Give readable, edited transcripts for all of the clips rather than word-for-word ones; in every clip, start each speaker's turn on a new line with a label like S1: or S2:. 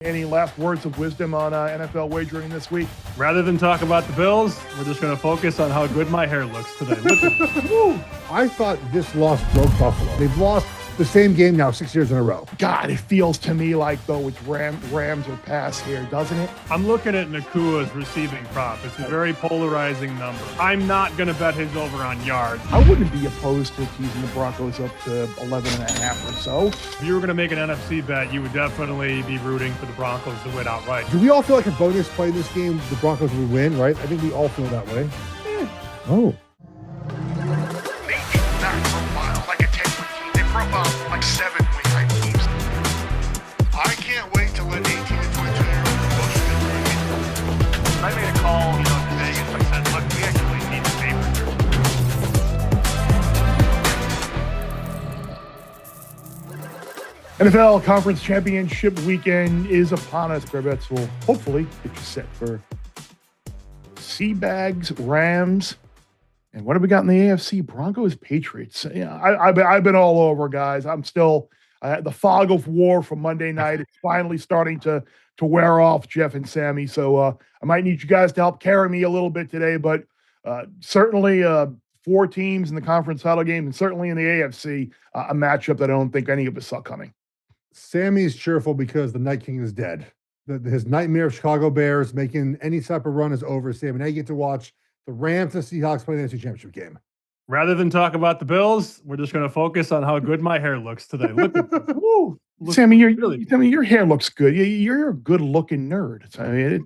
S1: Any last words of wisdom on NFL wagering this week?
S2: Rather than talk about the Bills, we're just going to focus on how good my hair looks today.
S3: I thought this loss broke Buffalo. They've lost the same game now 6 years in a row.
S1: God, it feels to me like, though, it's Rams or pass here, doesn't it?
S2: I'm looking at Nakua's receiving prop. It's a very polarizing number. I'm not going to bet his over on yards.
S1: I wouldn't be opposed to teasing the Broncos up to 11.5 or so.
S2: If you were going to make an NFC bet, you would definitely be rooting for the Broncos to win outright.
S3: Do we all feel like a bonus play in this game, the Broncos would win, right? I think we all feel that way. Oh.
S4: Like 7 win-type teams. I can't wait to let 18 to 22-year-olds push it.
S2: I made a call, today, and I said, look, we actually need the paper.
S1: NFL Conference Championship weekend is upon us. Bear Bets will hopefully get you set for Seabags, Rams, and what have we got in the AFC? Broncos, Patriots. Yeah, I've been all over, guys. I'm still the fog of war from Monday night. It's finally starting to wear off, Geoff and Sammy. So I might need you guys to help carry me a little bit today. But certainly 4 teams in the conference title game, and certainly in the AFC, a matchup that I don't think any of us saw coming.
S3: Sammy's cheerful because the Night King is dead. His nightmare of Chicago Bears making any type of run is over, Sammy. Now you get to watch the Rams and Seahawks play the NFC Championship game.
S2: Rather than talk about the Bills, we're just going to focus on how good my hair looks today. Look at woo,
S1: Sammy, your hair looks good. You're a good-looking nerd. I mean,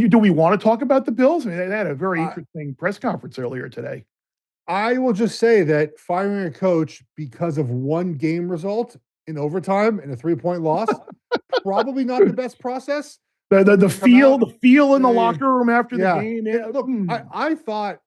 S1: do we want to talk about the Bills? I mean, they had a very interesting press conference earlier today.
S3: I will just say that firing a coach because of one game result in overtime and a 3-point loss, probably not the best process.
S1: The feel in the locker room after the game.
S3: Yeah, look, I thought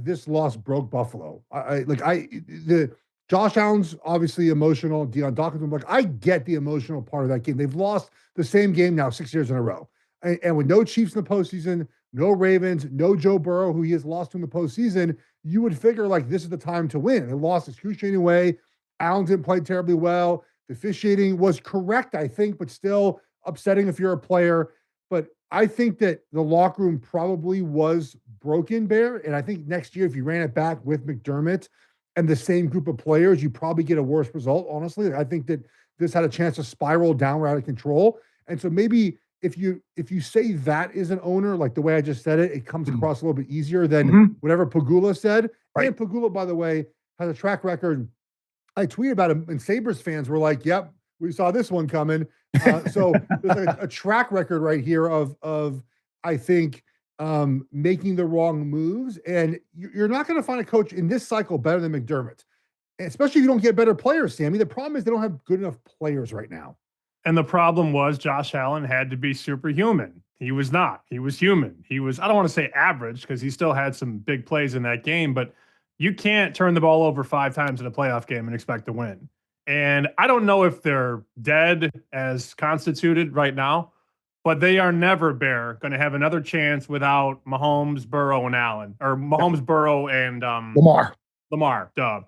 S3: this loss broke Buffalo. The Josh Allen's obviously emotional. Deion Dawkins, I get the emotional part of that game. They've lost the same game now 6 years in a row, and with no Chiefs in the postseason, no Ravens, no Joe Burrow, who he has lost to in the postseason, you would figure like this is the time to win. They lost excruciating way. Allen didn't play terribly well. The officiating was correct, I think, but still upsetting if you're a player. But I think that the locker room probably was broken, Bear. And I think next year, if you ran it back with McDermott and the same group of players, you probably get a worse result, honestly. I think that this had a chance to spiral downward out of control. And so maybe if you say that is an owner, like the way I just said it, it comes across a little bit easier than whatever Pagula said. Right. And Pagula, by the way, has a track record. I tweeted about him, and Sabres fans were like, yep, we saw this one coming. So there's a track record right here of I think, making the wrong moves. And you're not going to find a coach in this cycle better than McDermott, especially if you don't get better players, Sammy. The problem is they don't have good enough players right now.
S2: And the problem was Josh Allen had to be superhuman. He was not. He was human. He was, I don't want to say average because he still had some big plays in that game, but you can't turn the ball over 5 times in a playoff game and expect to win. And I don't know if they're dead as constituted right now, but they are never, Bear, going to have another chance without Mahomes, Burrow, and Allen, or Mahomes, Burrow, and Lamar, duh.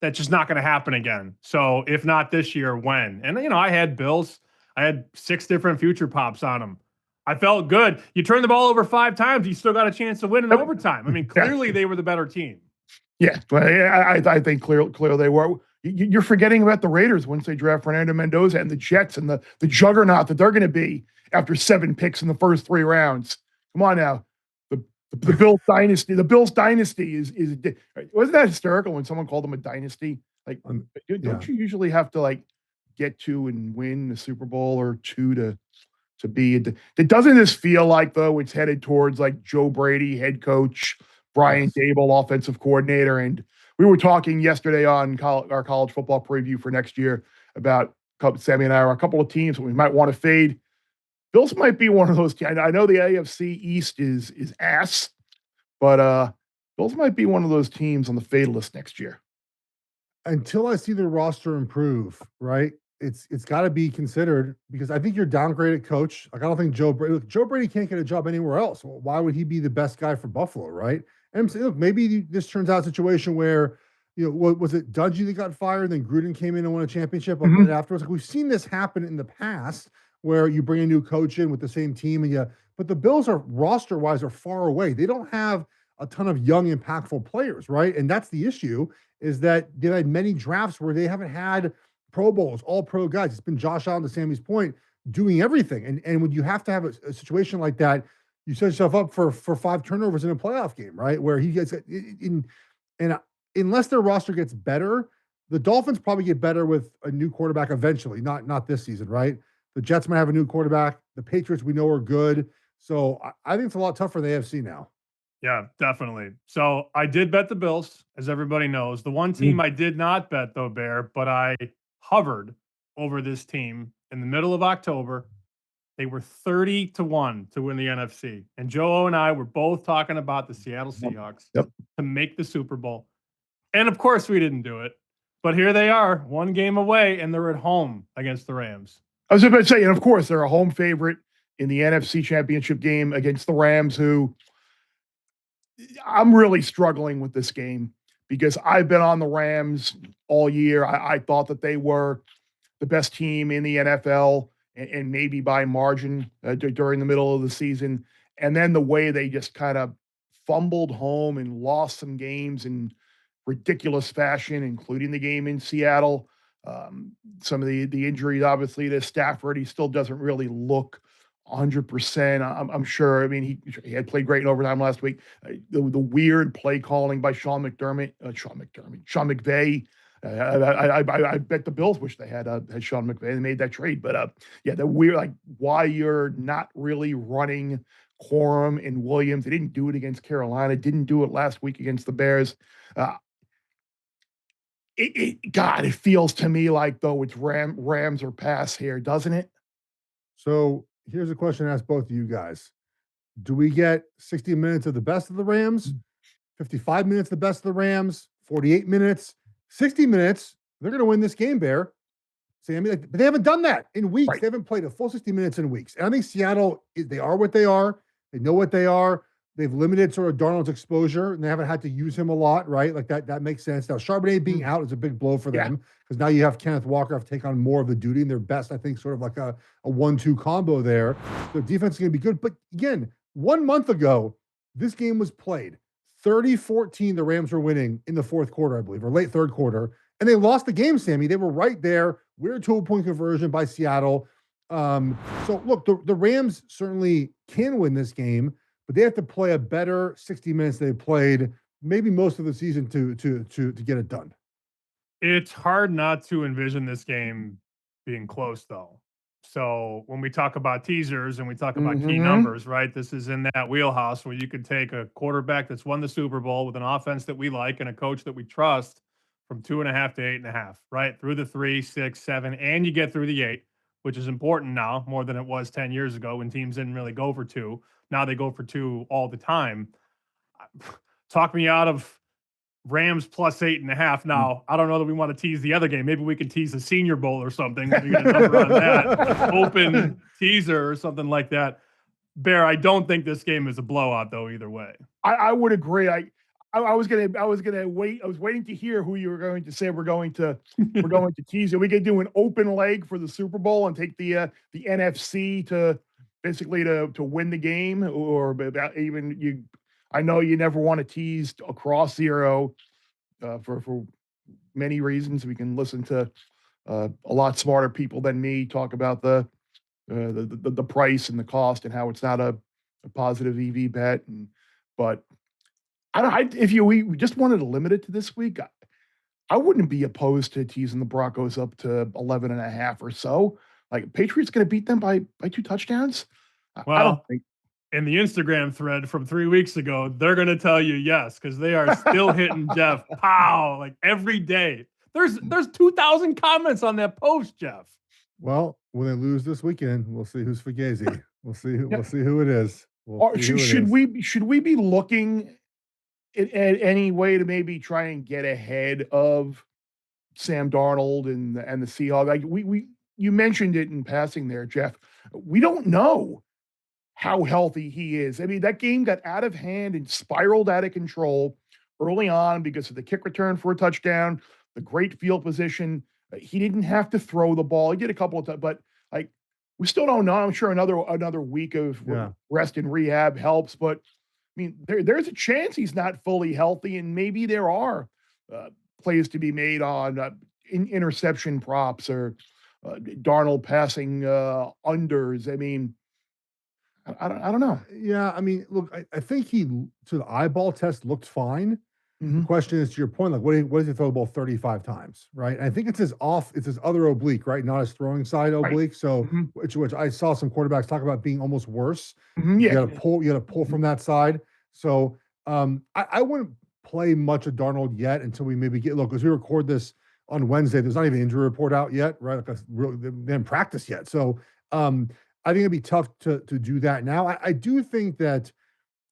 S2: That's just not going to happen again. So if not this year, when? And, I had Bills. I had 6 different future pops on them. I felt good. You turn the ball over 5 times, you still got a chance to win in overtime. I mean, clearly they were the better team.
S1: Yeah, but I think clearly they were. You're forgetting about the Raiders once they draft Fernando Mendoza and the Jets and the juggernaut that they're going to be after 7 picks in the first 3 rounds. Come on now. The Bills dynasty. The Bills dynasty is wasn't that hysterical when someone called them a dynasty? Like, don't you usually have to get to and win the Super Bowl or 2 to be? It doesn't this feel like though it's headed towards like Joe Brady, head coach, Brian Dable, offensive coordinator, and we were talking yesterday on our college football preview for next year about Sammy and I are a couple of teams we might want to fade. Bills might be one of those teams. I know the AFC East is ass, but Bills might be one of those teams on the fade list next year.
S3: Until I see the roster improve, right? It's got to be considered because I think you're downgraded coach. Like I don't think Joe Brady can't get a job anywhere else. Well, why would he be the best guy for Buffalo, right? And I'm saying, look, maybe this turns out a situation where what was it? Dungy that got fired, then Gruden came in and won a championship like
S1: Mhm.
S3: right afterwards. Like we've seen this happen in the past where you bring a new coach in with the same team but the Bills are roster wise are far away. They don't have a ton of young, impactful players, right? And that's the issue is that they've had many drafts where they haven't had Pro Bowls, all pro guys. It's been Josh Allen, to Sammy's point, doing everything. And when you have to have a situation like that, you set yourself up for 5 turnovers in a playoff game, right? Where he gets in and unless their roster gets better, the Dolphins probably get better with a new quarterback eventually, not this season, right? The Jets might have a new quarterback. The Patriots we know are good. So I think it's a lot tougher for the AFC now.
S2: Yeah, definitely. So I did bet the Bills, as everybody knows. The one team I did not bet, though, Bear, but I hovered over this team in the middle of October. They were 30-1 to win the NFC. And Joe and I were both talking about the Seattle Seahawks
S1: Yep.
S2: to make the Super Bowl. And of course, we didn't do it. But here they are, one game away, and they're at home against the Rams.
S1: I was about to say, and of course, they're a home favorite in the NFC Championship game against the Rams, who I'm really struggling with this game because I've been on the Rams all year. I thought that they were the best team in the NFL and maybe by margin during the middle of the season. And then the way they just kind of fumbled home and lost some games in ridiculous fashion, including the game in Seattle. Some of the injuries, obviously, to Stafford, he still doesn't really look 100%. I'm sure. I mean, he had played great in overtime last week. The weird play calling by Sean McVay. I bet the Bills wish they had Sean McVay. They made that trade, but yeah, the weird, like, why you're not really running Corum and Williams. They didn't do it against Carolina. Didn't do it last week against the Bears. It feels to me like though it's Rams or pass here, doesn't it?
S3: So here's a question I ask both of you guys. Do we get 60 minutes of the best of the Rams, 55 minutes of the best of the Rams, 48 minutes, 60 minutes? They're going to win this game, Bear. Sammy, but they haven't done that in weeks.
S1: Right.
S3: They haven't played a full 60 minutes in weeks. And I think Seattle, they are what they are. They know what they are. They've limited sort of Darnold's exposure, and they haven't had to use him a lot, right? Like that makes sense. Now, Charbonnet being out is a big blow for them because now you have Kenneth Walker have to take on more of the duty, and they're best, I think, sort of like a 1-2 combo there. Their defense is going to be good. But again, 1 month ago, this game was played. 30-14, the Rams were winning in the fourth quarter, I believe, or late third quarter. And they lost the game, Sammy. They were right there. Weird 2-point conversion by Seattle. So, look, the Rams certainly can win this game, but they have to play a better 60 minutes they played maybe most of the season to get it done.
S2: It's hard not to envision this game being close, though. So when we talk about teasers and we talk about key numbers, right, this is in that wheelhouse where you could take a quarterback that's won the Super Bowl with an offense that we like and a coach that we trust from 2.5 to 8.5, right, through the 3, 6, 7, and you get through the 8, which is important now more than it was 10 years ago when teams didn't really go for 2. Now they go for 2 all the time. Talk me out of Rams plus 8.5. Now, I don't know that we want to tease the other game. Maybe we could tease the Senior Bowl or something. We get a number on that. Open teaser or something like that. Bear, I don't think this game is a blowout, though, either way.
S1: I would agree. I was gonna wait. I was waiting to hear who you were going to say we're going to tease it. We could do an open leg for the Super Bowl and take the NFC to basically to win the game, or even you. I know you never want to tease across 0 for many reasons. We can listen to a lot smarter people than me talk about the price and the cost and how it's not a positive EV bet. But if we just wanted to limit it to this week, I wouldn't be opposed to teasing the Broncos up to 11.5 or so. Like, Patriots going to beat them by 2 touchdowns?
S2: Well,
S1: I don't think.
S2: In the Instagram thread from 3 weeks ago, they're going to tell you yes, because they are still hitting Geoff pow like every day. There's 2,000 comments on that post, Geoff.
S3: Well, when they lose this weekend, we'll see who's Fugazi. We'll see who it is.
S1: Should we be looking at any way to maybe try and get ahead of Sam Darnold and the Seahawks? Like you mentioned it in passing there, Geoff. We don't know how healthy he is. I mean, that game got out of hand and spiraled out of control early on because of the kick return for a touchdown, the great field position. He didn't have to throw the ball. He did a couple of times, but like we still don't know. I'm sure another week of rest and rehab helps, but I mean, there's a chance he's not fully healthy, and maybe there are plays to be made on interception props or Darnold passing unders. I mean, I don't know.
S3: Yeah, I mean, look, I think he to the eyeball test looked fine. The question is, to your point, like, what does he throw the ball 35 times, right? And I think it's his other oblique, right? Not his throwing side oblique. So, which I saw some quarterbacks talk about being almost worse. You got to pull from that side. So, I wouldn't play much of Darnold yet until we maybe look, because we record this on Wednesday. There's not even an injury report out yet, right? Like they didn't practice yet. So, I think it'd be tough to do that now. I do think that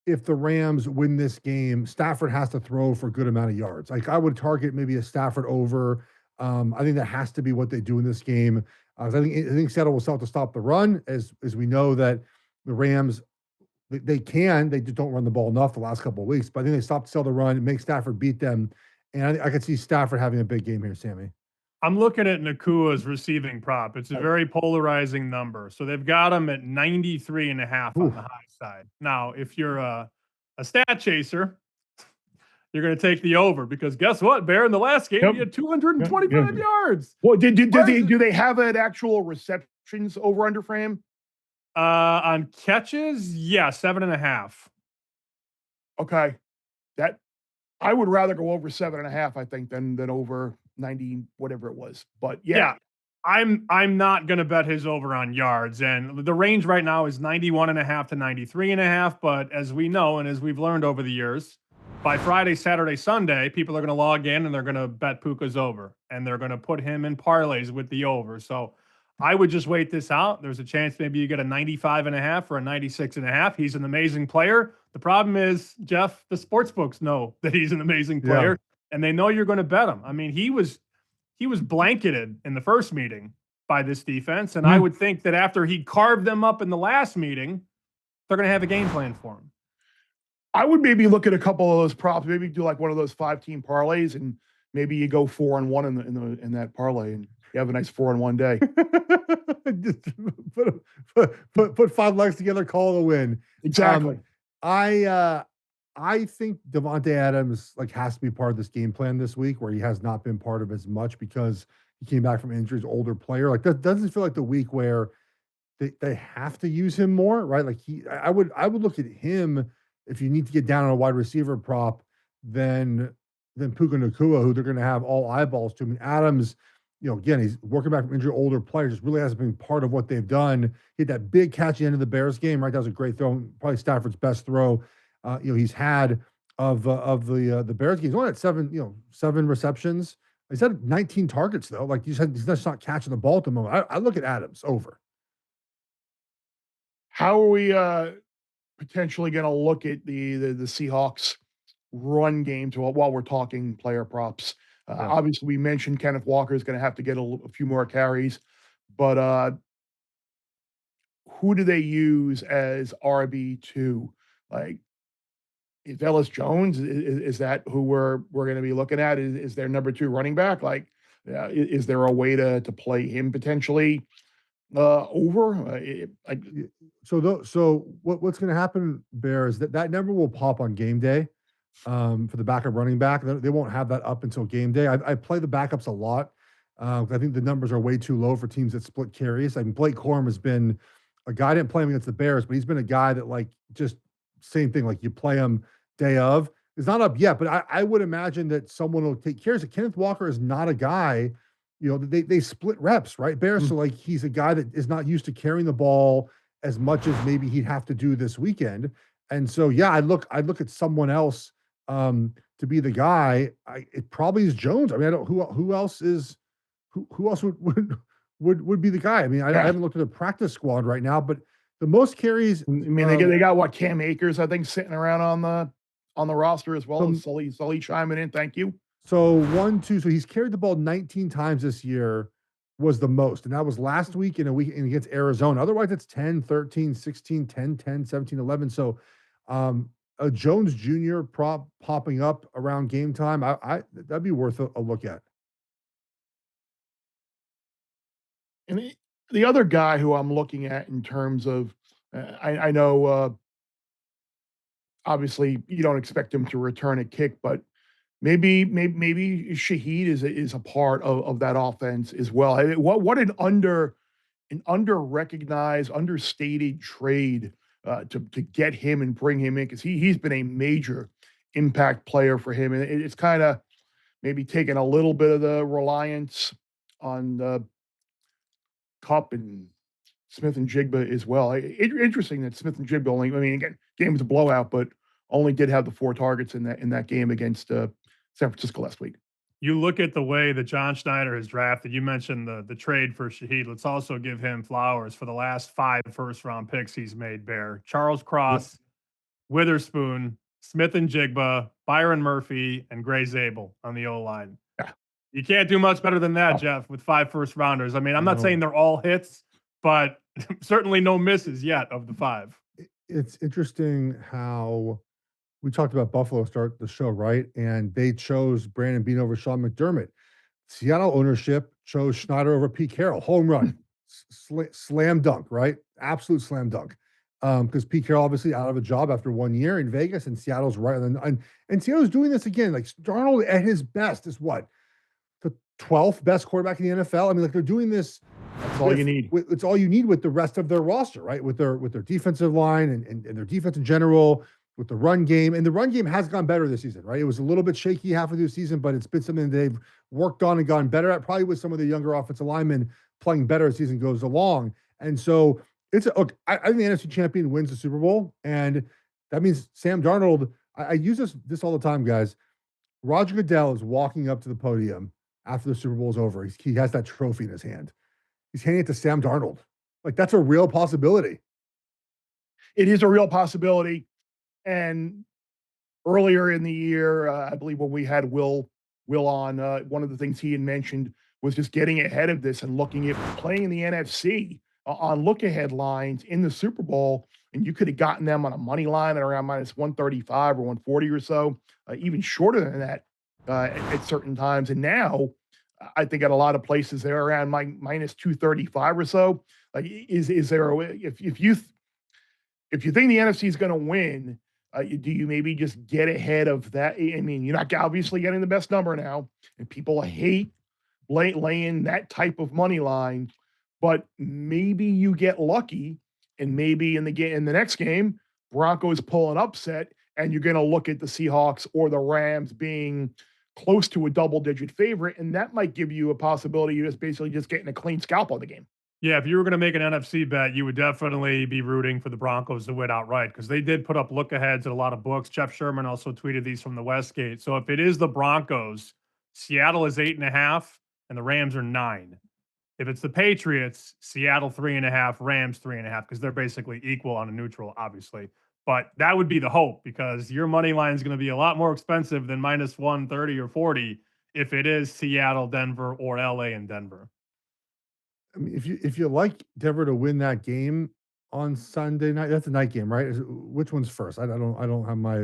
S3: if the Rams win this game, Stafford has to throw for a good amount of yards. Like, I would target maybe a Stafford over. I think that has to be what they do in this game. I think Seattle will still have to stop the run, as we know that the Rams, they just don't run the ball enough the last couple of weeks. But I think they stop to sell the run and make Stafford beat them. And I could see Stafford having a big game here, Sammy.
S2: I'm looking at Nakua's receiving prop. It's a very polarizing number. So they've got him at 93.5 on the high side. Now, if you're a stat chaser, you're going to take the over, because guess what, Bear? In the last game, he had 225 yards.
S1: Well, do they have an actual receptions over under frame?
S2: On catches, yeah, 7.5.
S1: Okay, that I would rather go over 7.5, I think, than over 90, whatever it was. But yeah.
S2: I'm not going to bet his over on yards. And the range right now is 91.5 to 93.5. But as we know, and as we've learned over the years, by Friday, Saturday, Sunday, people are going to log in and they're going to bet Puka's over. And they're going to put him in parlays with the over. So I would just wait this out. There's a chance maybe you get a 95.5 or a 96.5. He's an amazing player. The problem is, Geoff, the sports books know that he's an amazing player. And they know you're going to bet him. I mean, he was blanketed in the first meeting by this defense. And I would think that after he carved them up in the last meeting, they're going to have a game plan for him.
S1: I would maybe look at a couple of those props, maybe do like one of those 5-team parlays, and maybe you go 4-1 in that parlay, and you have a nice 4-1 day.
S3: Just put 5 legs together, call it a win.
S1: Exactly.
S3: I think Davante Adams has to be part of this game plan this week, where he has not been part of as much because he came back from injuries, older player. Like, that doesn't feel like the week where they have to use him more, right? Like, I would look at him, if you need to get down on a wide receiver prop, than Puka Nacua, who they're going to have all eyeballs to. I mean, Adams, again, he's working back from injury, older player, just really hasn't been part of what they've done. He had that big catch at the end of the Bears game, right? That was a great throw, probably Stafford's best throw he's had of the Bears game. He's only had 7 receptions. He's had 19 targets though. Like, he's just not catching the ball at the moment. I look at Adams over.
S1: How are we potentially going to look at the Seahawks run game while we're talking player props? Obviously, we mentioned Kenneth Walker is going to have to get a few more carries, but who do they use as RB2? Like, is Ellis Jones, is that who we're going to be looking at? Is their number 2 running back? Like, is there a way to play him potentially over?
S3: So what's going to happen, Bear, is that number will pop on game day for the backup running back. They won't have that up until game day. I play the backups a lot. I think the numbers are way too low for teams that split carries. I mean, Blake Corum has been a guy. I didn't play him against the Bears, but he's been a guy that, just same thing. Like, you play him day of. It's not up yet, but I would imagine that someone will take care of it. Kenneth Walker is not a guy, they split reps, right, Bear? So, he's a guy that is not used to carrying the ball as much as maybe he'd have to do this weekend. And so, I'd look at someone else to be the guy. It probably is Jones. I mean, I don't who else would be the guy. I mean, I haven't looked at the practice squad right now, but the most carries.
S1: I mean, they got what, Cam Akers, I think, sitting around on the roster as well. Sully chiming in. Thank you.
S3: So 1, 2. So he's carried the ball 19 times this year, was the most. And that was last week in a week against Arizona. Otherwise, it's 10, 13, 16, 10, 10, 17, 11. So a Jones Jr. prop popping up around game time, I that'd be worth a look at.
S1: And the other guy who I'm looking at in terms of, I know obviously you don't expect him to return a kick, but maybe Shaheed is a part of that offense as well. I mean, what an under recognized, understated trade to get him and bring him in, because he's been a major impact player for him, and it's kind of maybe taking a little bit of the reliance on Cup and Smith and Jigba as well. Interesting that Smith and Jigba only, I mean, again, game was a blowout, but only did have the 4 targets in that game against San Francisco last week.
S2: You look at the way that John Schneider has drafted. You mentioned the trade for Shaheed. Let's also give him flowers for the last 5 first-round picks he's made, Bear. Charles Cross, Witherspoon, Smith and Jigba, Byron Murphy, and Gray Zabel on the O-line.
S1: Yeah.
S2: You can't do much better than that,
S1: No.
S2: Jeff, with 5 first-rounders. I mean, I'm not
S3: No.
S2: saying they're all hits, but certainly no misses yet of the 5.
S3: It's interesting how we talked about Buffalo start the show, right? And they chose Brandon Beane over Sean McDermott. Seattle ownership chose Schneider over Pete Carroll. Home run, slam dunk, right? Absolute slam dunk. Because Pete Carroll obviously out of a job after 1 year in Vegas, and Seattle's right. And Seattle's doing this again. Like Darnold at his best is what? The 12th best quarterback in the NFL. I mean, like they're doing this.
S1: That's all you need.
S3: It's all you need with the rest of their roster, right? With their defensive line and their defense in general, with the run game. And the run game has gone better this season, right? It was a little bit shaky half of the season, but it's been something they've worked on and gotten better at, probably with some of the younger offensive linemen playing better as the season goes along. And so I think the NFC champion wins the Super Bowl, and that means Sam Darnold. I use this all the time, guys. Roger Goodell is walking up to the podium after the Super Bowl is over. He has that trophy in his hand. He's handing it to Sam Darnold. Like, that's a real possibility.
S1: It is a real possibility. And earlier in the year, I believe when we had Will on, one of the things he had mentioned was just getting ahead of this and looking at playing in the NFC on look-ahead lines in the Super Bowl, and you could have gotten them on a money line at around minus 135 or 140 or so, even shorter than that at certain times. And now, I think at a lot of places they're around minus 235 or so. Like, is there a way, if you think the NFC is going to win, do you maybe just get ahead of that? I mean, you're not obviously getting the best number now, and people hate laying that type of money line. But maybe you get lucky, and maybe in the next game, Broncos pull an upset, and you're going to look at the Seahawks or the Rams being close to a double-digit favorite, and that might give you a possibility of just basically just getting a clean scalp on the game.
S2: Yeah, if you were going to make an NFC bet, you would definitely be rooting for the Broncos to win outright, because they did put up look-aheads at a lot of books. Jeff Sherman also tweeted these from the Westgate. So if it is the Broncos, Seattle is 8.5, and the Rams are 9. If it's the Patriots, Seattle 3.5, Rams 3.5, because they're basically equal on a neutral, obviously. But that would be the hope, because your money line is going to be a lot more expensive than minus 130 or 40 if it is Seattle, Denver, or LA and Denver.
S3: I mean, if you like Denver to win that game on Sunday night, that's a night game, right? Which one's first? I don't have my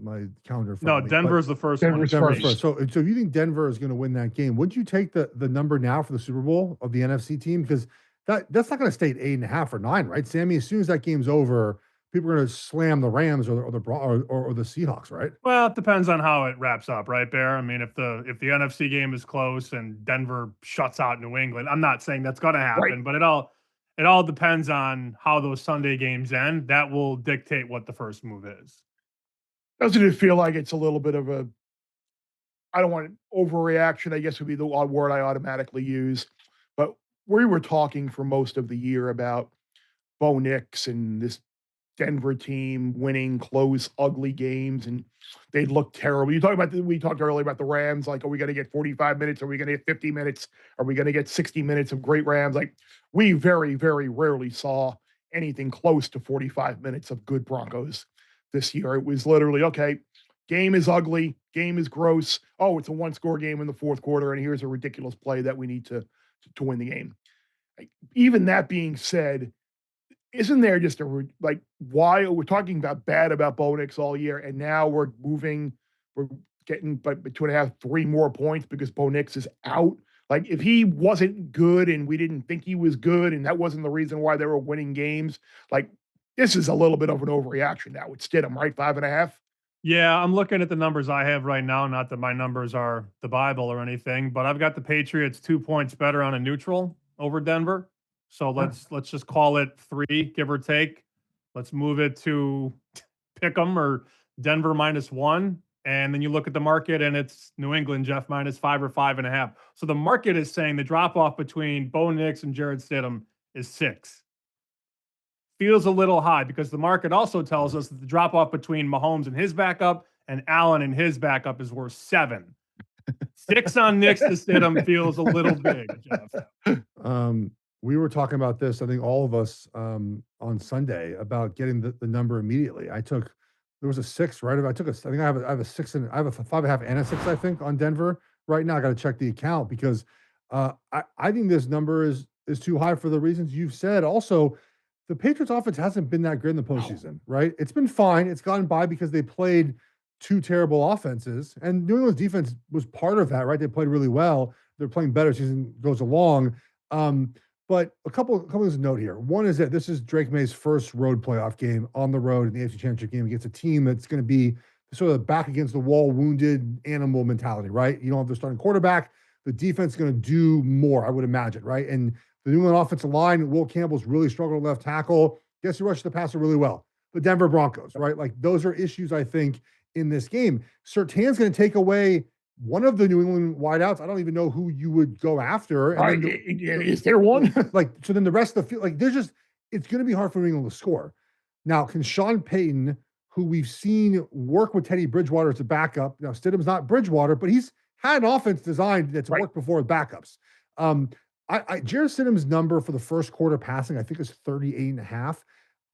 S3: my calendar.
S2: No, Denver's the first one.
S1: Denver's
S3: first. So if you think Denver is going to win that game, wouldn't you take the number now for the Super Bowl of the NFC team? Because that's not going to stay at 8.5 or 9, right? Sammy, as soon as that game's over, people are going to slam the Rams or the Seahawks, right?
S2: Well, it depends on how it wraps up, right, Bear? I mean, if the NFC game is close and Denver shuts out New England, I'm not saying that's going to happen,
S1: Right.
S2: but it all depends on how those Sunday games end. That will dictate what the first move is.
S1: Doesn't it feel like it's a little bit of a, I don't want overreaction, I guess would be the word I automatically use, but we were talking for most of the year about Bo Nix and this Denver team winning close, ugly games, and they'd look terrible. We talked earlier about the Rams, like, are we going to get 45 minutes? Are we going to get 50 minutes? Are we going to get 60 minutes of great Rams? Like, we very, very rarely saw anything close to 45 minutes of good Broncos this year. It was literally, okay, game is ugly, game is gross. Oh, it's a one-score game in the fourth quarter, and here's a ridiculous play that we need to win the game. Even that being said, isn't there just like, why we're talking about bad about Bo Nix all year, and now we're getting but 2.5, 3 more points because Bo Nix is out. Like, if he wasn't good and we didn't think he was good, and that wasn't the reason why they were winning games, like, this is a little bit of an overreaction now with Stidham, right? 5.5.
S2: Yeah, I'm looking at the numbers I have right now. Not that my numbers are the Bible or anything, but I've got the Patriots 2 points better on a neutral over Denver. So let's just call it 3, give or take. Let's move it to pick 'em or Denver -1. And then you look at the market and it's New England, Jeff, -5 or 5.5. So the market is saying the drop off between Bo Nix and Jared Stidham is 6. Feels a little high because the market also tells us that the drop off between Mahomes and his backup and Allen and his backup is worth 7. 6 on Nix to Stidham feels a little big, Jeff.
S3: We were talking about this, I think all of us, on Sunday about getting the number immediately. There was a 6, right? I think I have a 6 and I have a 5.5 and a 6, I think, on Denver right now. I got to check the account because I think this number is too high for the reasons you've said. Also, the Patriots offense hasn't been that good in the postseason, right? It's been fine. It's gotten by because they played 2 terrible offenses, and New England's defense was part of that, right? They played really well. They're playing better as season goes along. But a couple things to note here. One is that this is Drake May's first road playoff game on the road in the AFC Championship game against a team that's going to be sort of back against the wall, wounded animal mentality, right? You don't have their starting quarterback. The defense is going to do more, I would imagine, right? And the New England offensive line, Will Campbell's really struggled left tackle. Guess who rushed the passer really well? The Denver Broncos, right? Like, those are issues, I think, in this game. Surtain's going to take away one of the New England wideouts. I don't even know who you would go after. And
S1: Is there one?
S3: So then the rest of the field, like, it's going to be hard for New England to score. Now, can Sean Payton, who we've seen work with Teddy Bridgewater as a backup, now Stidham's not Bridgewater, but he's had an offense designed that's worked before with backups. Jared Stidham's number for the first quarter passing, I think, is 38.5.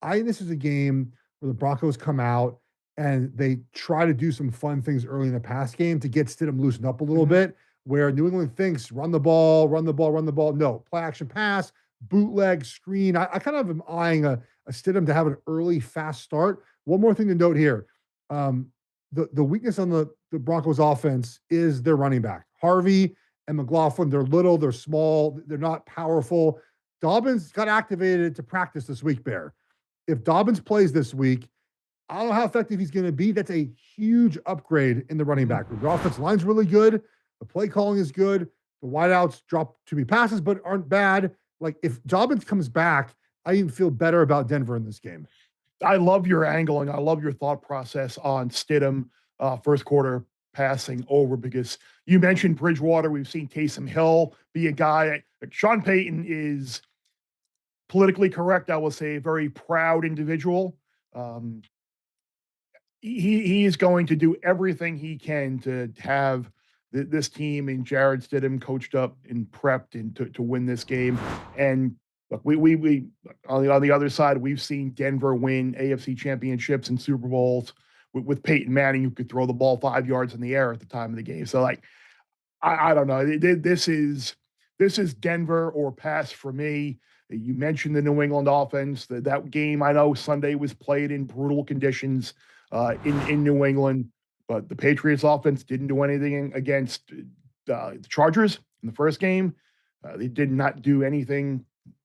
S3: I think this is a game where the Broncos come out and they try to do some fun things early in the pass game to get Stidham loosened up a little bit, where New England thinks run the ball. No, play action pass, bootleg, screen. I kind of am eyeing a Stidham to have an early, fast start. One more thing to note here. The weakness on the Broncos offense is their running back. Harvey and McLaughlin, they're little, they're small, they're not powerful. Dobbins got activated to practice this week, Bear. If Dobbins plays this week, I don't know how effective he's going to be. That's a huge upgrade in the running back. The offensive line's really good. The play calling is good. The wideouts drop too many passes, but aren't bad. Like, if Dobbins comes back, I even feel better about Denver in this game.
S1: I love your angle and I love your thought process on Stidham first quarter passing over, because you mentioned Bridgewater. We've seen Taysom Hill be a guy. Like, Sean Payton is politically correct, I will say, a very proud individual. He is going to do everything he can to have this team and Jared Stidham coached up and prepped and to win this game. And look, we on the other side, we've seen Denver win AFC championships and Super Bowls with Peyton Manning, who could throw the ball 5 yards in the air at the time of the game. So, like, I don't know. This is Denver or pass for me. You mentioned the New England offense. That game, I know Sunday was played in brutal conditions in New England, but the Patriots offense didn't do anything against the Chargers in the first game. They did not do anything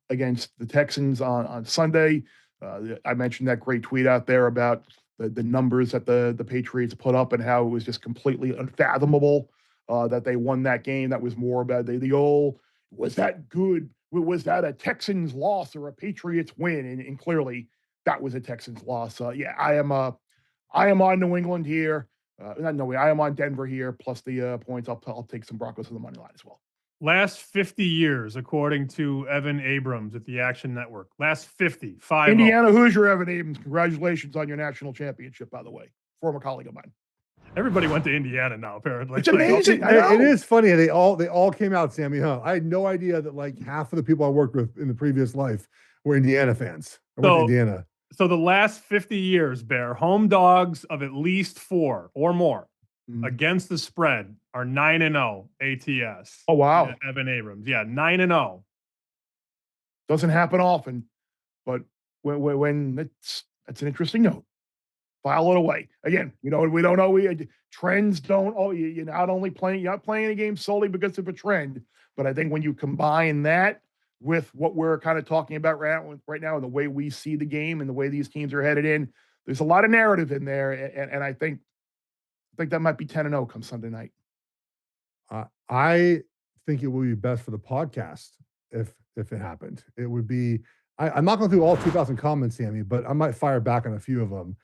S1: against the Texans on Sunday. I mentioned that great tweet out there about the numbers that the Patriots put up and how it was just completely unfathomable that they won that game. That was more about the old, was that good? Was that a Texans loss or a Patriots win? And clearly that was a Texans loss. Yeah, I am on New England here. I am on Denver here, plus the points. I'll take some Broncos on the money line as well.
S2: Last 50 years, according to Evan Abrams at the Action Network. Last 50, 5
S1: Indiana Hoosier Evan Abrams. Congratulations on your national championship, by the way. Former colleague of mine.
S2: Everybody went to Indiana now, apparently.
S1: It's amazing.
S3: It is funny. They all came out, Sammy, huh? I had no idea that like half of the people I worked with in the previous life were Indiana fans. I went to Indiana.
S2: So the last 50 years, Bear, home dogs of at least 4 or more against the spread are 9-0 ATS.
S1: Oh, wow.
S2: Evan Abrams. Yeah, 9-0.
S1: Doesn't happen often, but when that's an interesting note. File it away. Again, we don't know. Trends don't. Oh, you're not only playing. You're not playing a game solely because of a trend. But I think when you combine that with what we're kind of talking about right now, and the way we see the game and the way these teams are headed in, there's a lot of narrative in there, and I think that might be 10-0 come Sunday night.
S3: I think it would be best for the podcast if it happened. It would be. I'm not going through all 2,000 comments, Sammy, but I might fire back on a few of them.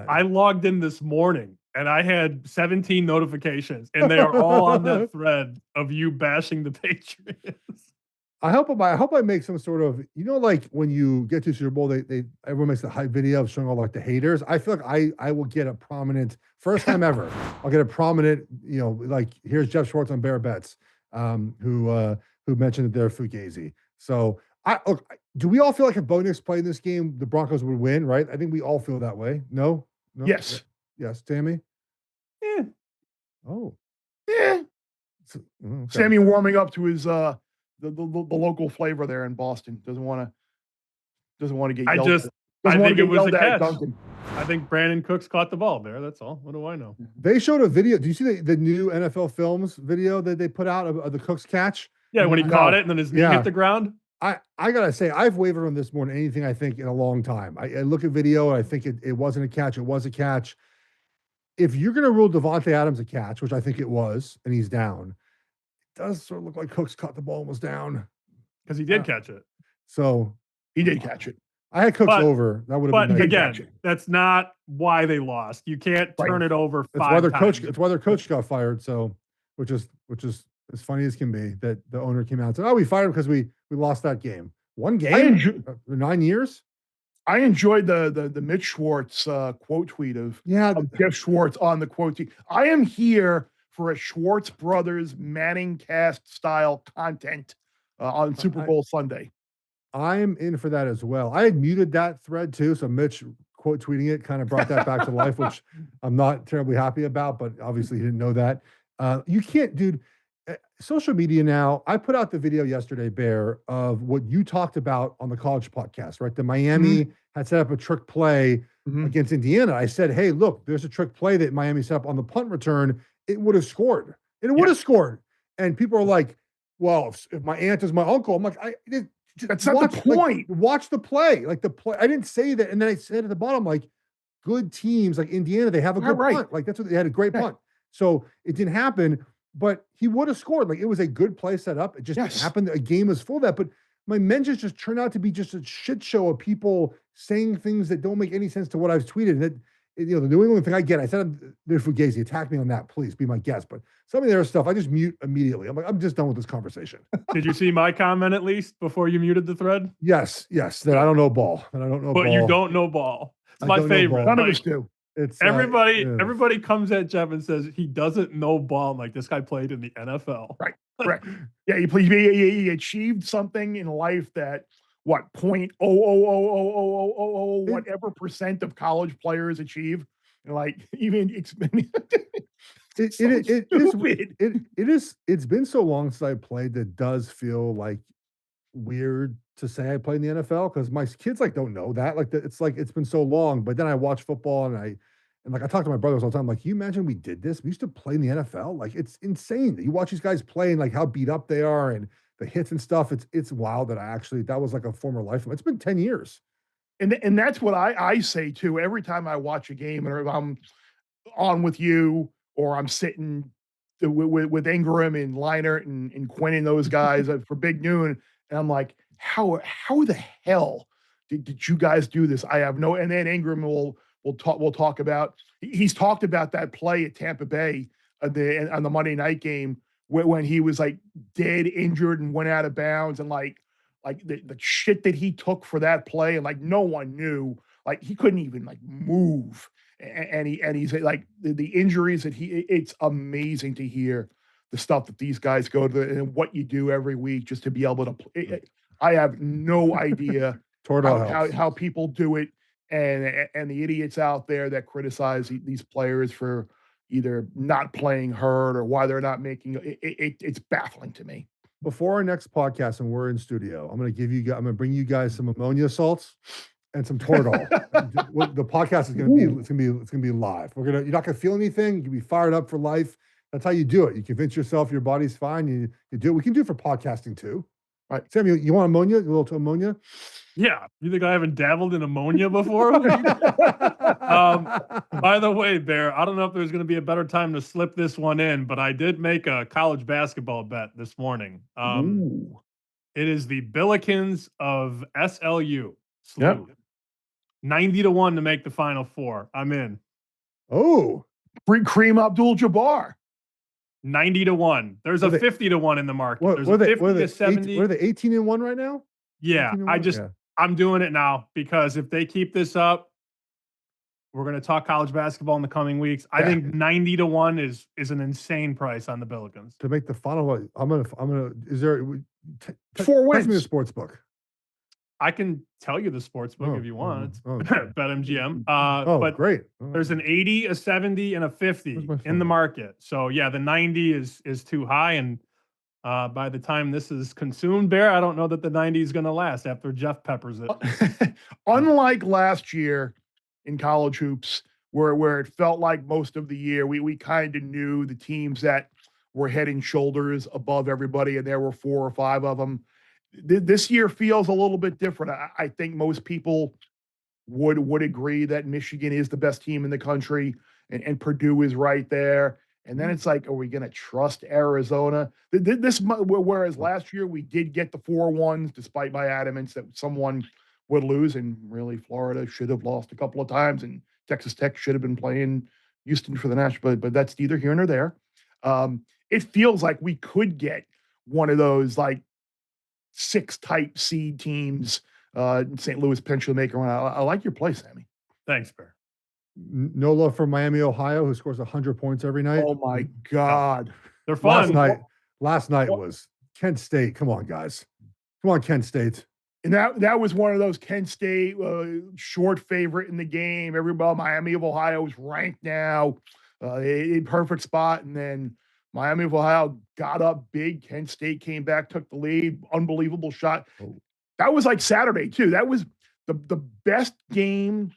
S2: I logged in this morning and I had 17 notifications, and they are all on that thread of you bashing the Patriots.
S3: I hope I make some sort of, like when you get to Super Bowl, everyone makes the hype video of showing all like the haters. I feel like I will get a prominent, first time ever, I'll get a prominent, like here's Geoff Schwartz on Bear Bets, who mentioned that they're Fugazi. So look, do we all feel like if Bo Nix played this game, the Broncos would win, right? I think we all feel that way. No?
S1: Yes.
S3: Yes, Sammy?
S1: Yeah.
S3: Oh.
S1: Yeah.
S3: Okay.
S1: Sammy warming up to his the local flavor there in Boston. Doesn't want to get yelled at.
S2: I think it was a catch.
S1: Duncan.
S2: I think Brandon Cooks caught the ball there. That's all. What do I know?
S3: They showed a video. Do you see the new NFL Films video that they put out of the Cooks catch?
S2: Yeah, when he caught it and then his knee hit the ground.
S3: I gotta say, I've wavered on this more than anything I think in a long time. I look at video and I think it wasn't a catch. It was a catch. If you're gonna rule Devontae Adams a catch, which I think it was, and he's down, it does sort of look like Cooks caught the ball and was down
S2: because he did catch it.
S3: So
S1: he did catch it.
S3: I had Cooks over. That would have been.
S2: But again, that's not why they lost. You can't turn it over
S3: It's why their coach. It's why their coach got fired. So, which is as funny as can be that the owner came out and said, "Oh, we fired him because we lost that game. One game, 9 years."
S1: I enjoyed the Mitch Schwartz quote tweet of Geoff Schwartz on the quote tweet. I am here for a Schwartz Brothers Manning cast style content on Super Bowl Sunday.
S3: I'm in for that as well. I had muted that thread too, so Mitch quote tweeting it kind of brought that back to life, which I'm not terribly happy about, but obviously he didn't know that. You can't, dude. Social media now, I put out the video yesterday, Bear, of what you talked about on the college podcast, right? The Miami had set up a trick play against Indiana. I said, hey, look, there's a trick play that Miami set up on the punt return. It would have scored. And it would have scored. And people are like, well, if my aunt is my uncle, I'm like,
S1: that's not the point.
S3: Watch the play. Like the play. I didn't say that. And then I said at the bottom, like, good teams like Indiana, they have a good punt. Like that's what they had, a great punt. So it didn't happen. But he would have scored. Like it was a good play set up. It just happened. A game was full of that. But my mentions just turned out to be just a shit show of people saying things that don't make any sense to what I've tweeted. And the New England thing I get. I said they're Fugazi. Attack me on that, please. Be my guest. But some of their stuff, I just mute immediately. I'm like, I'm just done with this conversation.
S2: Did you see my comment at least before you muted the thread?
S3: Yes. That I don't know ball. That I don't know.
S2: But you don't know ball. It's my favorite.
S1: None of us do.
S3: It's
S2: everybody comes at Jeff and says he doesn't know ball. I'm like, this guy played in the NFL.
S1: Right. Correct. Yeah, he achieved something in life that what 0.0000000 whatever percent of college players achieve. And like even it's
S3: been so long since I played that does feel like weird to say I played in the NFL because my kids like don't know that. It's been so long. But then I watch football and I talk to my brothers all the time. Like, can you imagine we did this? We used to play in the NFL. Like, it's insane. You watch these guys play and like how beat up they are and the hits and stuff. It's wild that that was like a former life. It's been 10 years.
S1: And that's what I say too. Every time I watch a game, and if I'm on with you or I'm sitting with Ingram and Leinart and Quinn and those guys for Big Noon, and I'm like, how the hell did you guys do this? I have no. And then Ingram will talk about. He's talked about that play at Tampa Bay on the Monday night game when he was like dead injured and went out of bounds, and like the shit that he took for that play, and like no one knew, like he couldn't even like move, and he's like the injuries that it's amazing to hear the stuff that these guys go to and what you do every week just to be able to play. I have no idea how people do it, and the idiots out there that criticize these players for either not playing hurt or why they're not making it's baffling to me.
S3: Before our next podcast and we're in studio, I'm going to bring you guys some ammonia salts and some Toradol. The podcast is going to be, it's going to be live. You're not going to feel anything. You can be fired up for life. That's how you do it. You convince yourself your body's fine. You do it. We can do it for podcasting too. Right. Sam, you want ammonia? A little to ammonia?
S2: Yeah. You think I haven't dabbled in ammonia before? By the way, Bear, I don't know if there's going to be a better time to slip this one in, but I did make a college basketball bet this morning. It is the Billikens of SLU.
S1: Yep.
S2: 90-1 to make the Final Four. I'm in.
S3: Oh.
S1: Bring Kareem Abdul-Jabbar.
S2: 90-1. There's a 50-1 in the market. There's a 50 to 70.
S3: What are they, 18-1 right now?
S2: Yeah. I'm doing it now because if they keep this up, we're going to talk college basketball in the coming weeks. I think 90-1 is an insane price on the Billikens.
S3: To make the final, I'm gonna, is there
S1: 4 wins
S3: in the sports book?
S2: I can tell you the sports book if you want. It's BetMGM. But
S3: great.
S2: There's an 80, a 70, and a 50 in the market. So yeah, the 90 is too high. And by the time this is consumed, Bear, I don't know that the 90 is going to last after Jeff peppers it.
S1: Unlike last year in college hoops, where it felt like most of the year we kind of knew the teams that were head and shoulders above everybody, and there were 4 or 5 of them. This year feels a little bit different. I think most people would agree that Michigan is the best team in the country, and Purdue is right there. And then it's like, are we going to trust Arizona? Whereas last year we did get the 4-1s, despite my adamance that someone would lose, and really Florida should have lost a couple of times, and Texas Tech should have been playing Houston for the national. But that's neither here nor there. It feels like we could get one of those like 6 type seed teams, St. Louis, Penn, Maker. I like your play, Sammy.
S2: Thanks, Bear.
S3: No love from Miami, Ohio, who scores 100 points every night.
S1: Oh my God.
S2: They're fun.
S3: Last night was Kent State. Come on, guys. Come on, Kent State.
S1: And that was one of those Kent State short favorite in the game. Everybody, Miami of Ohio is ranked now, a perfect spot. And then Miami of Ohio got up big. Kent State came back, took the lead. Unbelievable shot. That was like Saturday, too. That was the best game.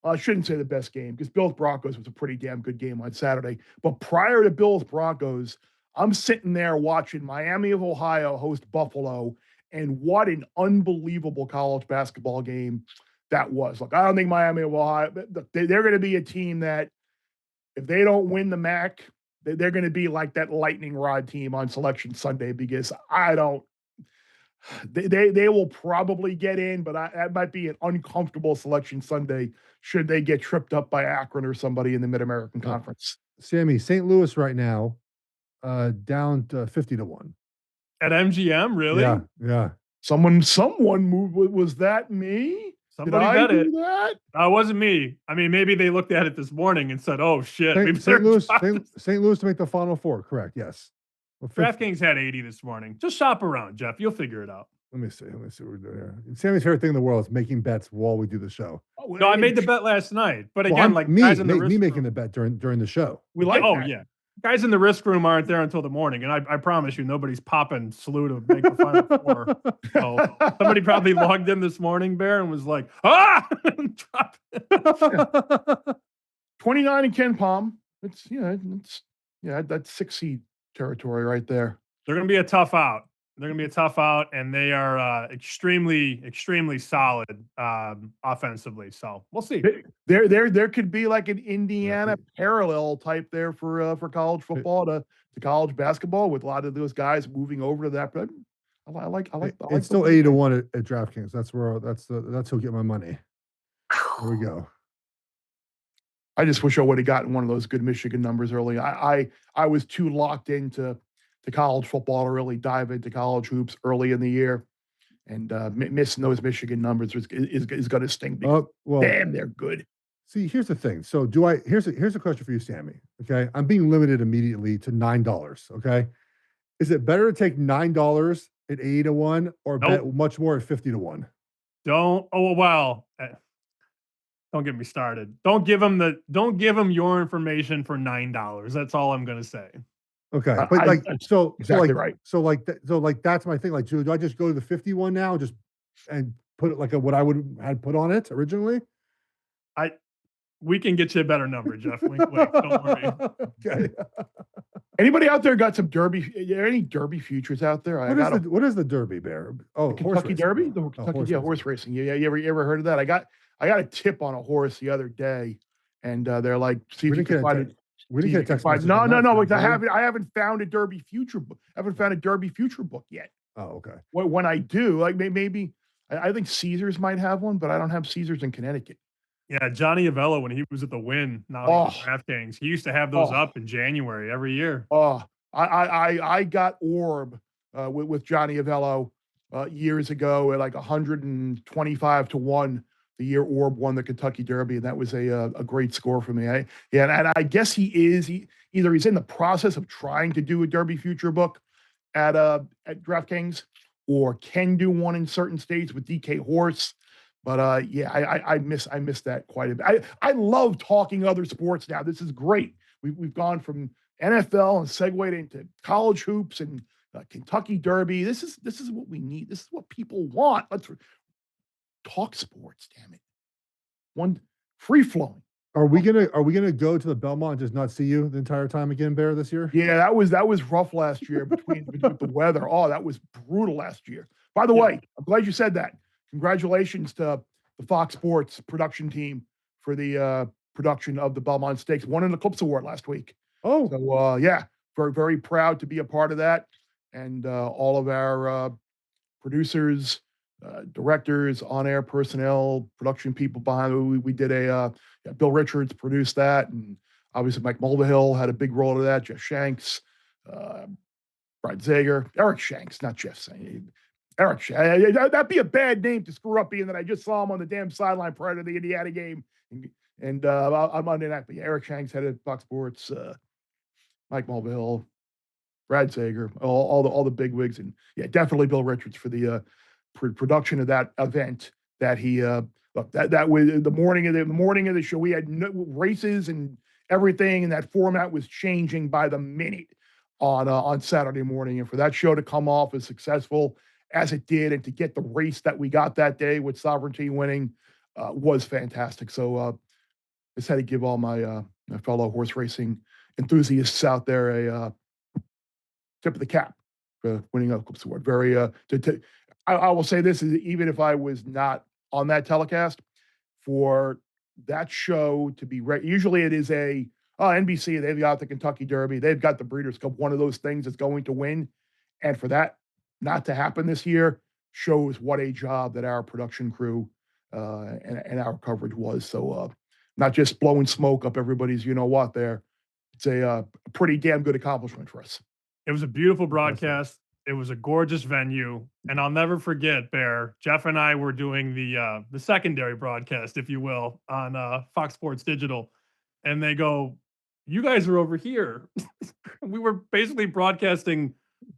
S1: I shouldn't say the best game because Bills-Broncos was a pretty damn good game on Saturday. But prior to Bills-Broncos, I'm sitting there watching Miami of Ohio host Buffalo, and what an unbelievable college basketball game that was. Look, I don't think Miami of Ohio, they're going to be a team that if they don't win the MAC, they're going to be like that lightning rod team on Selection Sunday, because they will probably get in, but that might be an uncomfortable Selection Sunday should they get tripped up by Akron or somebody in the Mid-American Conference.
S3: Sammy, St. Louis right now, down to 50-1.
S2: At MGM, really?
S3: Yeah.
S1: Someone moved. Was that me?
S2: Somebody bet it. That? No, it wasn't me. I mean, maybe they looked at it this morning and said, "Oh shit!"
S3: St. Louis to make the Final Four. Correct. Yes.
S2: Well, DraftKings had 80 this morning. Just shop around, Jeff. You'll figure it out.
S3: Let me see what we're doing here. Sammy's favorite thing in the world is making bets while we do the show.
S2: No, I made the bet last night, but again, guys in the risk room,
S3: making the bet during the show.
S1: We like.
S2: Oh yeah. Guys in the risk room aren't there until the morning, and I promise you, nobody's popping SLU to make the Final Four. So somebody probably logged in this morning, Bear, and was like, "Ah!"
S1: 29 in Ken Palm. It's that's 6 seed territory right there.
S2: They're going to be a tough out. And they are extremely, extremely solid offensively. So we'll see.
S1: There could be like an Indiana parallel type there for college football to college basketball, with a lot of those guys moving over to that. But I like.
S3: It's still 80-1 at DraftKings. That's who'll get my money. There we go.
S1: I just wish I would have gotten one of those good Michigan numbers early. I was too locked into college football to really dive into college hoops early in the year, and missing those Michigan numbers is going to sting me. Damn, they're good.
S3: See, here's the thing. So here's a question for you, Sammy. Okay. I'm being limited immediately to $9. Okay. Is it better to take $9 at 80-1 or bet much more at 50-1?
S2: Don't get me started. Don't give them your information for $9. That's all I'm going to say.
S3: Okay, but
S1: exactly right.
S3: So that's my thing. Like, do I just go to the 51 now, and put like what I would had put on it originally?
S2: We can get you a better number, Jeff. Wink, wink. Don't worry.
S3: Okay.
S1: Anybody out there got some Derby? Are there any Derby futures out there?
S3: What is the Derby, Bear? Oh,
S1: the Kentucky Derby, the Kentucky horse racing. Yeah, you ever heard of that? I got a tip on a horse the other day, and they're like, see if you can find it.
S3: We didn't get a text message.
S1: No. I haven't found a Derby future book. I haven't found a Derby future book yet.
S3: Oh, okay.
S1: When I do, like maybe I think Caesars might have one, but I don't have Caesars in Connecticut.
S2: Yeah, Johnny Avello, when he was at the Win, now he's at DraftKings, he used to have those up in January every year.
S1: I got Orb with Johnny Avello years ago at like 125 to 1 the year Orb won the Kentucky Derby, and that was a great score for me. And I guess he's in the process of trying to do a Derby future book at DraftKings, or can do one in certain states with DK Horse. But I miss that quite a bit. I love talking other sports now. This is great. We've gone from NFL and segued into college hoops and Kentucky Derby. This is what we need. This is what people want. Let's talk sports. Damn it. One free flowing.
S3: Are we gonna go to the Belmont and just not see you the entire time again, Bear, this year?
S1: Yeah, that was rough last year between the weather. Oh, that was brutal last year. By the way, I'm glad you said that. Congratulations to the Fox Sports production team for the production of the Belmont Stakes. Won an Eclipse Award last week.
S3: Oh,
S1: so very, very proud to be a part of that. And all of our producers, directors, on-air personnel, production people behind it. We did Bill Richards produced that, and obviously Mike Mulvihill had a big role in that. Jeff Shanks, Brad Zager, Eric Shanks, not Jeff Shanks. Eric Shanks. That'd be a bad name to screw up, being that I just saw him on the damn sideline prior to the Indiana game. And on Monday night, but Eric Shanks headed Fox Sports, Mike Mulvihill, Brad Zager, all the big wigs, and definitely Bill Richards for the production of that event. That he look, that was the morning of the show. We had races and everything, and that format was changing by the minute on Saturday morning. And for that show to come off as successful as it did, and to get the race that we got that day with Sovereignty winning was fantastic. So I just had to give all my fellow horse racing enthusiasts out there a tip of the cap for winning Eclipse Award. Very I will say this, is even if I was not on that telecast, for that show to be usually it is NBC, they've got the Kentucky Derby, they've got the Breeders' Cup, one of those things that's going to win, and for that not to happen this year shows what a job that our production crew and our coverage was. So not just blowing smoke up everybody's there. It's a pretty damn good accomplishment for us.
S2: It was a beautiful broadcast. It was a gorgeous venue, and I'll never forget, Bear. Jeff and I were doing the secondary broadcast, if you will, on Fox Sports Digital, and they go, "You guys are over here." We were basically broadcasting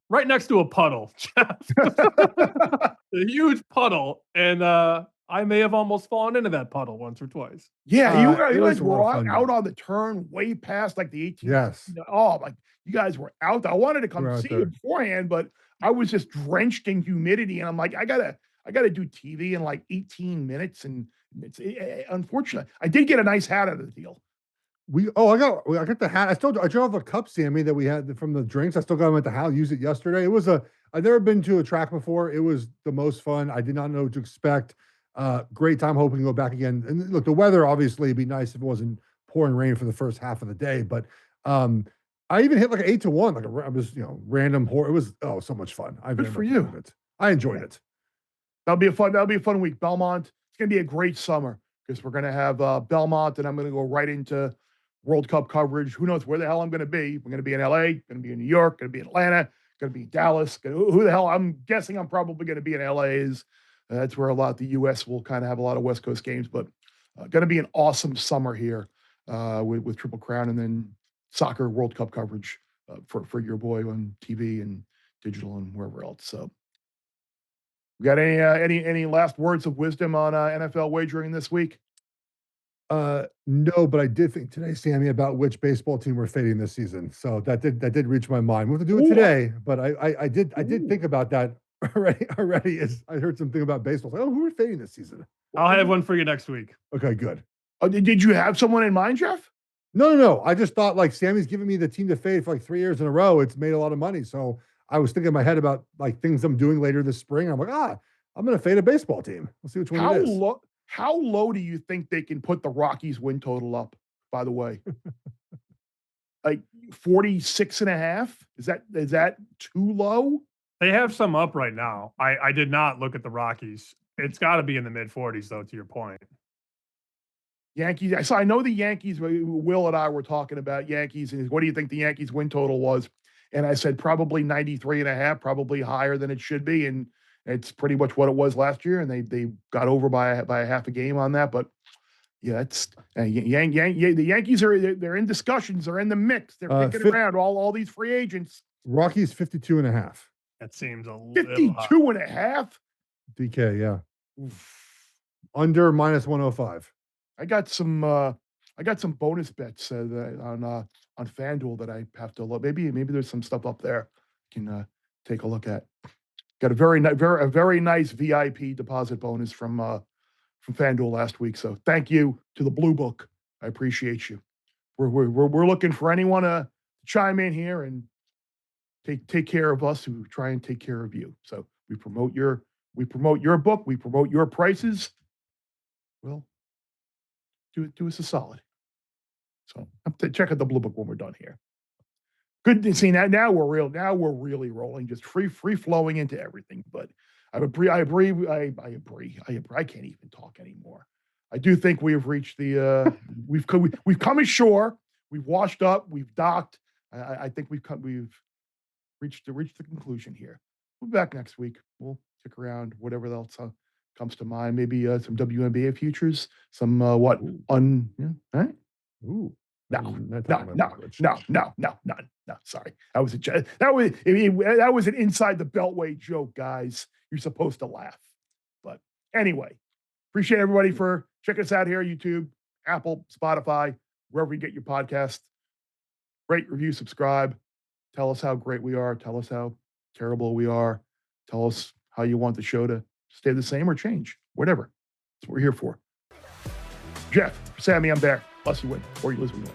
S2: right next to a puddle, Jeff. A huge puddle, and I may have almost fallen into that puddle once or twice.
S1: Yeah, you guys were out on the turn, way past like the 18.
S3: Yes.
S1: Oh, like you guys were out. I wanted to come see you beforehand, but I was just drenched in humidity, and I'm like, I gotta do TV in like 18 minutes, and it's unfortunate. I did get a nice hat out of the deal.
S3: I got the hat. I drove a cup, Sammy, that we had from the drinks. I still got them at the house. Used it yesterday. I've never been to a track before. It was the most fun. I did not know what to expect. Great time. Hoping to go back again. And look, the weather obviously would be nice if it wasn't pouring rain for the first half of the day. But I even hit like an 8 to 1. Like I was, random. It was so much fun.
S1: Good for you.
S3: I enjoyed it.
S1: That'll be a fun week. Belmont. It's gonna be a great summer because we're gonna have Belmont, and I'm gonna go right into World Cup coverage. Who knows where the hell I'm gonna be? We're gonna be in LA. Gonna be in New York. Gonna be in Atlanta. Gonna be in Dallas. Who the hell? I'm guessing I'm probably gonna be in LA. That's where a lot of the U.S. will kind of have a lot of West Coast games, but going to be an awesome summer here with Triple Crown, and then soccer World Cup coverage for your boy on TV and digital and wherever else. So, we got any last words of wisdom on NFL wagering this week?
S3: No, but I did think today, Sammy, about which baseball team we're fading this season. So that did reach my mind. We have to do it today, but I did think about that already is. I heard something about baseball. Like, oh, who are we fading this season?
S2: I'll have one for you next week.
S3: Okay, good.
S1: Oh, did you have someone in mind, Jeff?
S3: No. I just thought like Sammy's giving me the team to fade for like 3 years in a row. It's made a lot of money. So I was thinking in my head about like things I'm doing later this spring. I'm like, I'm going to fade a baseball team. Let's see which one it is.
S1: How low do you think they can put the Rockies win total up, by the way? Like 46.5? Is that too low?
S2: They have some up right now. I did not look at the Rockies. It's got to be in the mid 40s, though, to your point.
S1: Yankees. So I know the Yankees, Will and I were talking about Yankees, and what do you think the Yankees win total was? And I said probably 93.5, probably higher than it should be. And it's pretty much what it was last year. And they got over by a half a game on that. But yeah, it's the Yankees they're in discussions. They're in the mix. They're picking around all these free agents.
S3: Rockies 52.5.
S2: That seems a little
S1: 52.5.
S3: DK, yeah. Oof. Under -105.
S1: I got some bonus bets on FanDuel that I have to look. Maybe there's some stuff up there I can take a look at. Got a very nice VIP deposit bonus from FanDuel last week. So thank you to the Blue Book. I appreciate you. We're looking for anyone to chime in here and take care of us who try and take care of you. So we promote your book. We promote your prices. Well, do us a solid. So check out the Blue Book when we're done here. Good to see that. Now we're really rolling, just free flowing into everything. But I agree. I can't even talk anymore. I do think we have reached we've come ashore. We've washed up. We've docked. I think we've reached the conclusion here. We'll be back next week. We'll stick around. Whatever else comes to mind. Maybe some WNBA futures. Some what? Right?
S3: Ooh.
S1: No. Sorry, that was an inside the beltway joke, guys. You're supposed to laugh, but anyway, appreciate everybody for checking us out here, YouTube, Apple, Spotify, wherever you get your podcast. Rate, review, subscribe. Tell us how great we are. Tell us how terrible we are. Tell us how you want the show to stay the same or change. Whatever. That's what we're here for. Jeff, Sammy, I'm Bear. Plus you win, or you lose, we win.